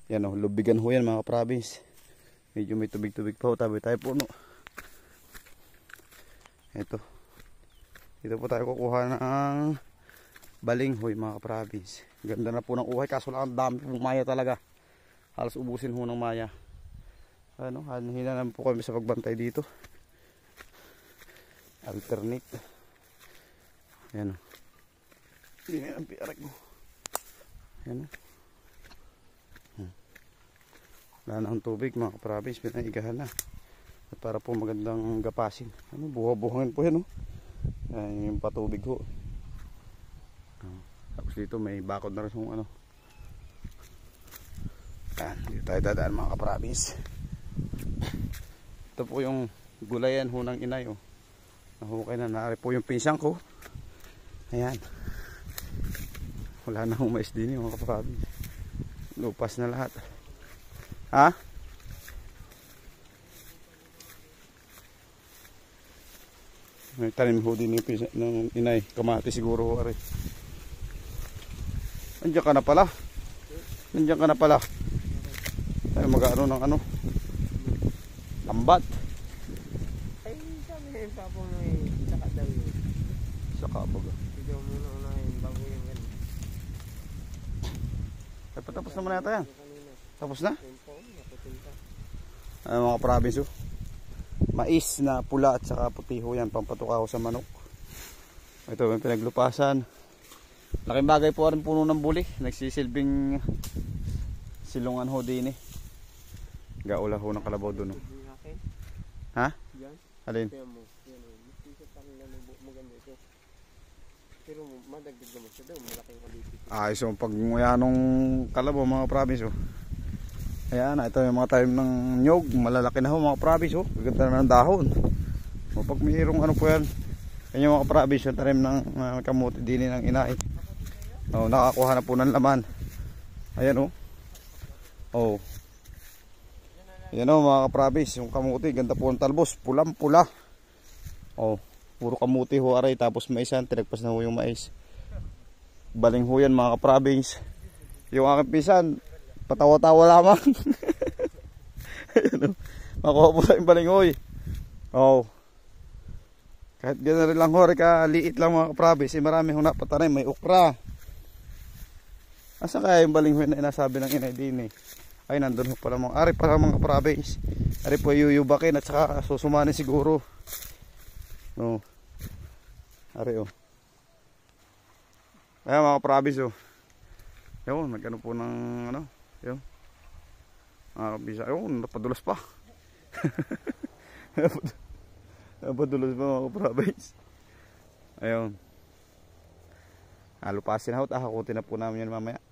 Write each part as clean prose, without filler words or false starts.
Yan o, lubigan ho yan mga ka-province. Medyo may tubig-tubig pa ho, tabi tayo puno. Ito. Dito po tayo kukuha ng balinghoy mga ka-province. Ganda na po ng uhay, kaso lang ang dami pong maya talaga. Halos ubusin ho ng maya. Ano, hina naman po kami sa pagbantay dito. Alternate. Ayan o. Hindi na ang piarak mo. Ayan o. Wala na ang tubig mga ka-province, pinaigahan na. At para po magandang gapasin. Ano, buha-buhangin po yan o. Ayan yung patubig ho. Tapos dito may bakod na rin yung ano. Ayan, dito tayo dadaan mga ka-province. Ito po yung gulayan ho ng inay o. Nahukay na, naari po yung pinsang ko. Ayan. Wala na hong mais din yung mga ka-province. Lupas na lahat. Ha? May tanim ho din ng inay. Kamati siguro ho. Nandiyan ka na pala. Nandiyan ka na pala. Tayo mag-ano ng ano. Lambat. Ay, sabi na yung papo mo eh. Saka daw yun. Saka baga. Sige mo muna unahin bago yung gano'n. Ay, patapos naman yata yan. Tapos na? Ay, mga province oh. Mais na pula at saka puti ho yan, pampatuka ho sa manok. Ito may pinaglupasan. Laking bagay po rin puno ng buli. Nagsisilbing silungan ho din eh. Gaula ho ng kalabaw doon oh. Ha? Alin? Pero madagdag naman siya daw, malaking kalipit. So pag nguya nung kalabaw mga province oh. Ayan, ito yung mga tanim ng nyog. Malalaki na ho mga province oh. Ganda na ng dahon. O pag mayroong ano po yan. Yan yung mga province yung tanim ng kamuti din ng inay. O, nakakuha na po ng laman. Ayan oh. O. Ayan oh mga province. Yung kamuti, ganda po ng talbos. Pulang pula. O, puro kamuti ho aray. Tapos maisan, tinagpas na ho yung mais. Baling ho yan mga province. Yung aking pisan, patawa-tawa lamang. Ayan o. Makuha po sa yung balinghoy. Oh. Kahit gano'n rin lang ho, liit lang mga ka-province. Marami ho napatanim. May okra. Asa kaya yung balinghoy na inasabi ng inay din eh? Ay, nandun ho pala mga. Ari pala mga ka-province. Ari po yuyubakin at saka susumanin siguro. No. Ari o. Ayan mga ka-province o. Yun, nagano po ng ano. Yun. Bisa. Ayun, napadulas pa. Napadulas pa mga ka-province. Ayun. Lupasin na ho. Hakutin na po namin yan mamaya.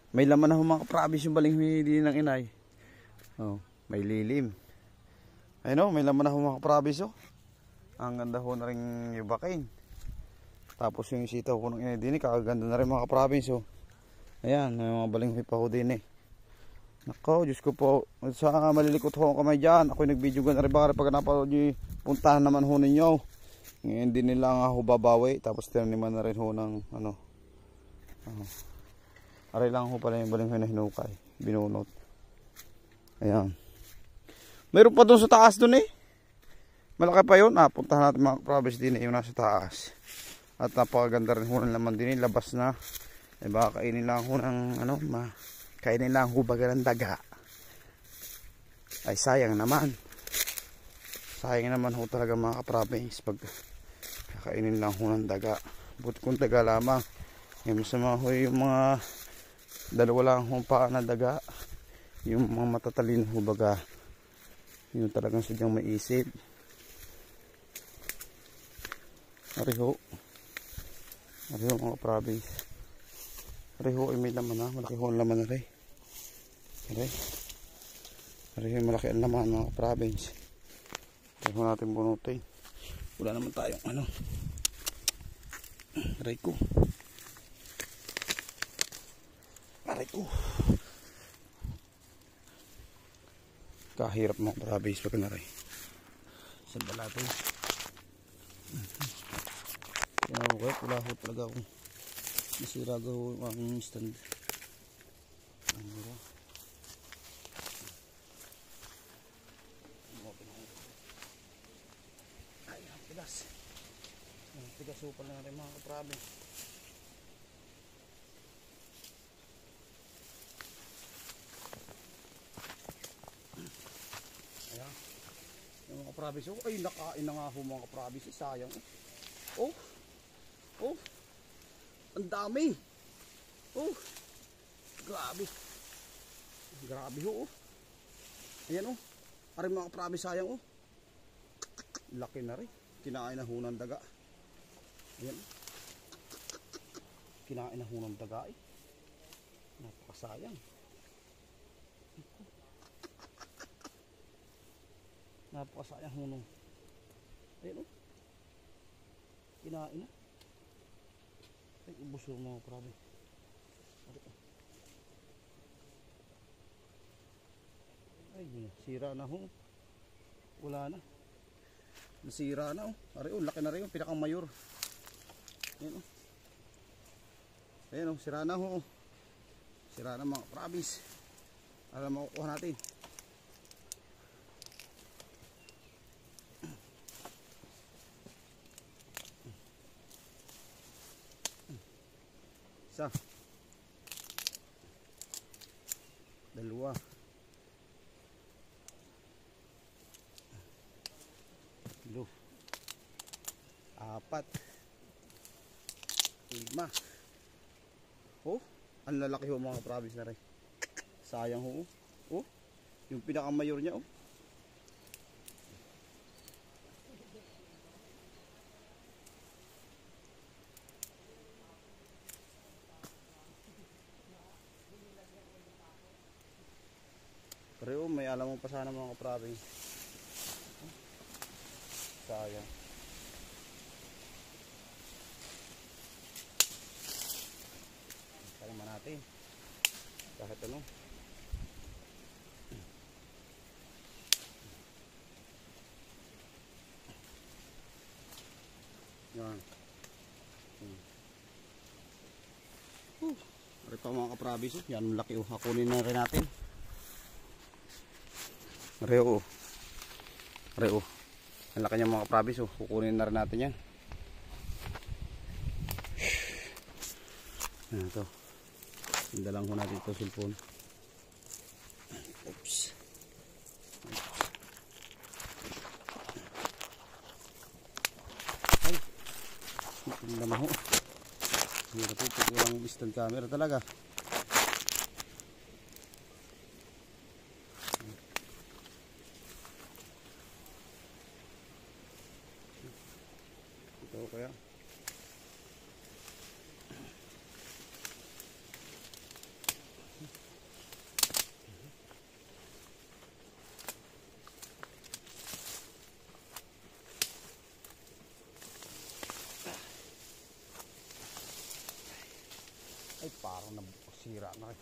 May laman na ho mga ka-province yung balinghoy din ng inay. Oh, may lilim. Ayun o, may laman na ho mga ka-province oh. Ang ganda ho na rin yung bakin. Tapos yung sitaw ko ng inay din. Kakaganda na rin mga ka-province oh. Ayan, may mga balinghoy pa ho din eh. Nako, Diyos ko po. Sa malilikot ho ang kamay dyan. Ako'y nag-video gan rin baka pag napanood nyo, puntahan naman ho ninyo. Ngayon din nila nga ho babawi. Tapos tinaniman na rin ho ng ano. Aray lang ho pala yung balinghoy na hinukay. Binunot. Ayan. Mayroon pa doon sa taas doon eh. Malaki pa yun. Puntahan natin mga province din eh. Yung nasa taas. At napakaganda rin ho ng laman din eh. Labas na. Eh baka kainin lang ho ng ano, kainin lang ho baga ng daga. Ay sayang naman. Sayang naman ho talaga mga ka-province pag kakainin lang ho ng daga. Buti kung daga lamang. Yung masama ho yung mga dalawa lang ho paa na daga. Yung mga matatalino ho baga. Yun talagang sadyang maisip. Ariho. Ariho mga ka-province. Ariho ay may laman na. Malaki ho ang laman na rin. Ariho ay malaki ang laman mga province. Ariho natin bunutin. Wala naman tayong ano. Aray ko. Aray ko. Kahirap mga province pag naray. Sa balato. Kaya wala ho talaga akong nasira gaw ang stand. Ano? Ay, ang tigas. Ang tigas upal na rin mga kaprabi. Ayan. Yung mga kaprabi. So, ay, nakain na nga ho mga kaprabi. Sayang. Oh. Oh. Ang dami. Oh. Grabe. Grabe ho. Oh. Ayan oh. Aray mga kaprabi, sayang oh. Laki na rin. Kinain na ho ng daga. Ayan. Kinain na ho ng daga eh. Napakasayang. Napakasayang ho nung. Ayan oh. Kinain na. Ay, ubos ho mga kaprabi. Ay, sira na ho. Wala na. Nasira na oh. Ari oh, laki na rin yung pinakang mayor. Ayan oh. Ayan oh, sira na ho. Sira na mga province. Alam mo makukuha natin. Isa. Dalawa. Lo. Apat. 5. Oh, ang lalaki ho mga province na rin. Sayang ho. Oh, yung pinakamayor niya oh. Pero oh, may alam mo pa sana mga province. Sayang. Kalma natin. Kahit ano. Yan. Ari pa mga kaprabis. Yan laki oh. Hakunin na rin natin. Reo. Reo. Ang laki niya mga kaprabis oh. Kukunin na rin natin yan. Yan ito. Dalang ko natin ito cellphone. Oops. Ay. Maganda na ho. Hirap po. Walang distant camera talaga. Ito kaya. Ay, parang nasira na rin.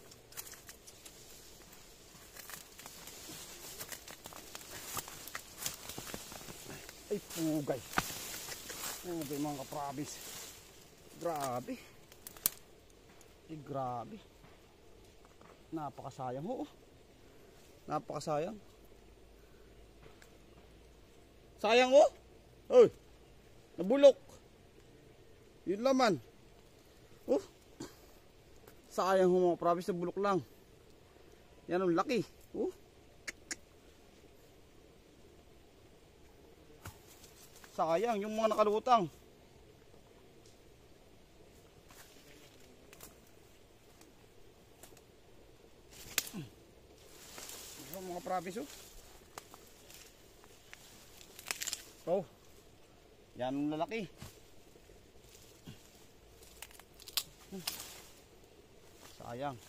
Ay, pugay. Pugay mga kaprabis. Grabe. Ay, grabe. Napakasayang ho. Napakasayang. Sayang ho. Oy. Nabulok. Yun laman. Oh. Sayang ho mga province, na bulok lang. Yan ang laki. Oh. Sayang yung mga nakalutang. Mga province oh. Oh. Yan ang lalaki. Sayang.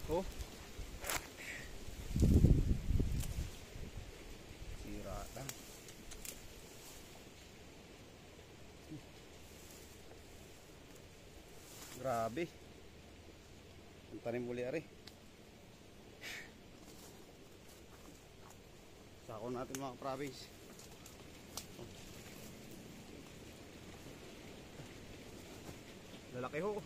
Oh. Sira na. Grabe. Ang tanim muli ari. Sako natin mga province. Lalaki ho.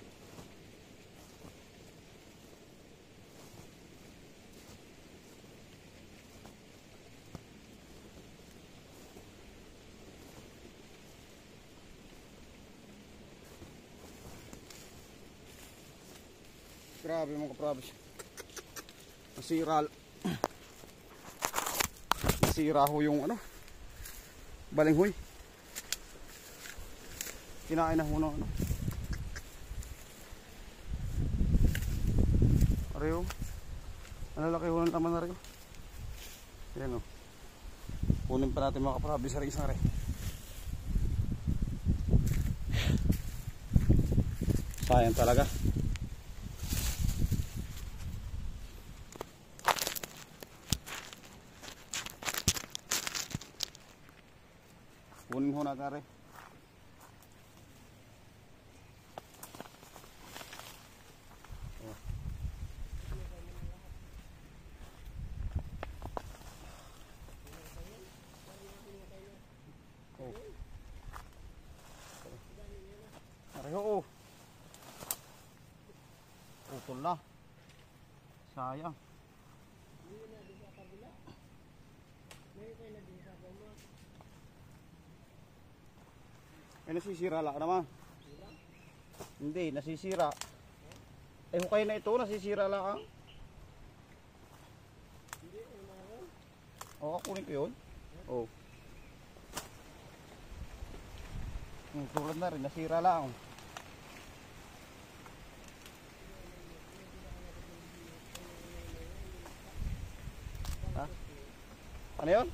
Grabe mga kaprabis. Nasira ho yung ano, balinghoy. Kinain na ho na ano. Areo. Malalaki ho ng laman na rin. Ayan o. Kunin pa natin mga kaprabis sa isang rin. Sayang talaga. Kunin ho natin rin. Oh. Pareho. Putol na. Sayang. May nasisira lang naman. Hindi, nasisira. Eh hukay na ito, nasisira lang. Oo, kunin ko yun. Oo. Tulad na rin, nasira lang. Ha? Ano yun?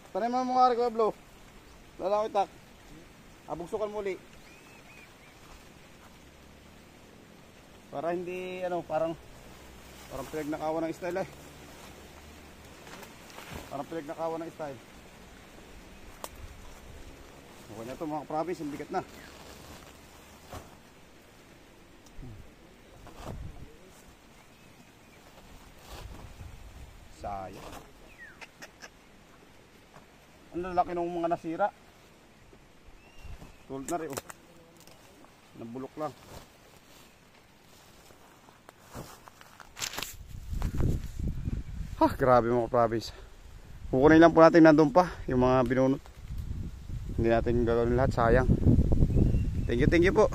Tanay mo mga Kuya Blo. Lalaki tak. Abugsukan muli. Para hindi ano, parang pinagnakawan ng style eh. Parang pinagnakawan ng style. Okay na ito mga province, ang bigat na. Sayang. Ang lalaki ng mga nasira. Tulad na rin oh. Nabulok lang. Grabe mga province. Kukunin lang po natin nandun pa yung mga binunot. Hindi natin gagawin lahat, sayang. Thank you po.